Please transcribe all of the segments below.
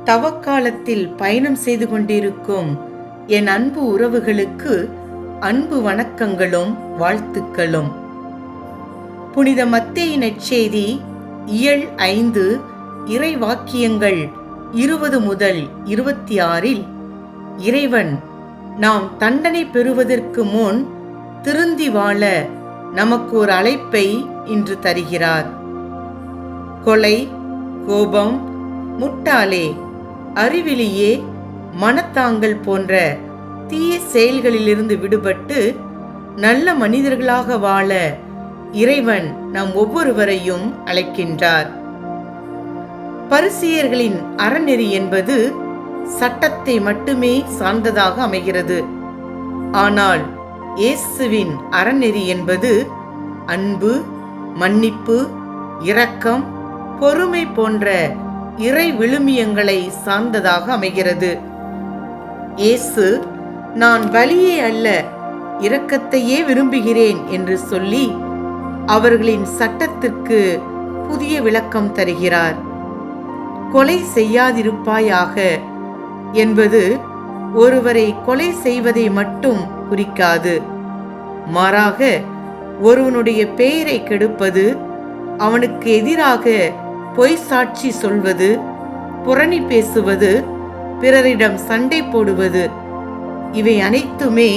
தவக்காலத்தில் பயணம் செய்து கொண்டிருக்கும் என் அன்பு உறவுகளுக்கு அன்பு வணக்கங்களும் வாழ்த்துக்களும். புனித மத்தேயு நற்செய்தி இயல் 5 இறை வாக்கியங்கள் 20 முதல் 26 இறைவன் நாம் தண்டனை பெறுவதற்கு முன் திருந்தி வாழ நமக்கு ஒரு அழைப்பை இன்று தருகிறார். கொலை, கோபம், முட்டாளே, அறிவிலியே, மனத்தாங்கல் போன்ற தீய செயல்களிலிருந்து விடுபட்டு நல்ல மனிதர்களாக வாழ இறைவன் நம் ஒவ்வொருவரையும் அழைக்கின்றார். பரிசேயர்களின் அறநெறி என்பது சட்டத்தை மட்டுமே சார்ந்ததாக அமைகிறது. ஆனால் இயேசுவின் அறநெறி என்பது அன்பு, மன்னிப்பு, இரக்கம், பொறுமை போன்ற இறை விழுமியங்களை சார்ந்ததாக அமைகிறது. இயேசு நான் பலியே அல்ல இரக்கத்தையே விரும்புகிறேன் என்று சொல்லி அவர்களின் சட்டத்திற்கு புதிய விளக்கம் தருகிறார். கொலை செய்யாதிருப்பாயாக என்பது ஒருவரை கொலை செய்வதை மட்டும் குறிக்காது. மாறாக ஒருவனுடைய பெயரை கெடுப்பது, அவனுக்கு எதிராக பொய் சாட்சி சொல்வது, புரணி பேசுவது, பிறரிடம் சண்டை போடுவது, இவை அனைத்துமே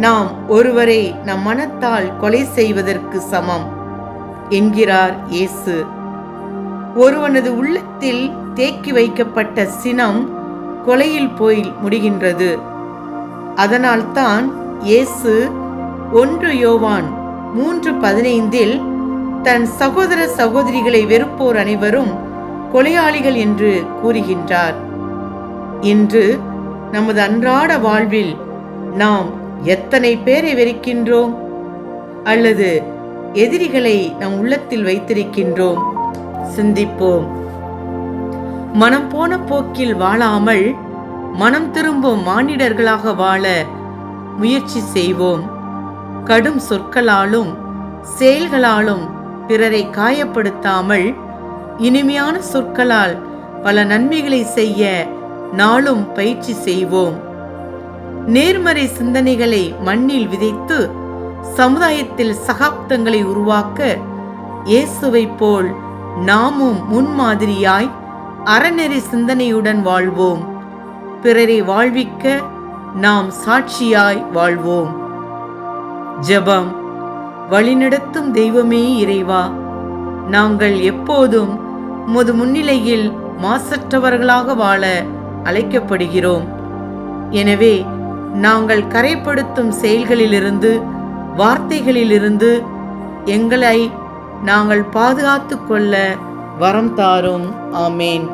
நாம் ஒருவரை நம் மனத்தால் கொலை செய்வதற்கு சமம் என்கிறார் இயேசு. ஒருவனது உள்ளத்தில் தேக்கி வைக்கப்பட்ட சினம் கொலையில் போய் முடிகின்றது. அதனால்தான் இயேசு 1 யோவான் 3:15 தன் சகோதர சகோதரிகளை வெறுப்போர் அனைவரும் கொலையாளிகள் என்று கூறுகின்றார். இன்று நமது அன்றாட வாழ்வில் நாம் எத்தனை பேரை வெறுக்கின்றோம் அல்லது எதிரிகளை நம் உள்ளத்தில் வைத்திருக்கின்றோம்? சிந்திப்போம். மனம் போன போக்கில் வாழாமல் மனம் திரும்பும் மானிடர்களாக வாழ முயற்சி செய்வோம். கடும் சொற்களாலும் செயல்களாலும் பிறரை காயப்படுத்தாமல் இனிமையான சொற்களால் பல நன்மைகளை செய்ய நாளும் பயிற்சி செய்வோம். நேர்மறை சிந்தனைகளை மண்ணில் விதைத்து சமுதாயத்தில் சகாப்தங்களை உருவாக்க இயேசுவை போல் நாமும் முன்மாதிரியாய் அறநெறி சிந்தனையுடன் வாழ்வோம். பிறரை வாழ்விக்க நாம் சாட்சியாய் வாழ்வோம். ஜெபம். வழிநடத்தும் தெய்வமே இறைவா, நாங்கள் எப்போதும் உமது முன்னிலையில் மாசற்றவர்களாக வாழ அழைக்கப்படுகிறோம். எனவே நாங்கள் கரைப்படுத்தும் செயல்களிலிருந்து, வார்த்தைகளிலிருந்து எங்களை நாங்கள் பாதுகாத்து கொள்ள வரம் தாரும். ஆமேன்.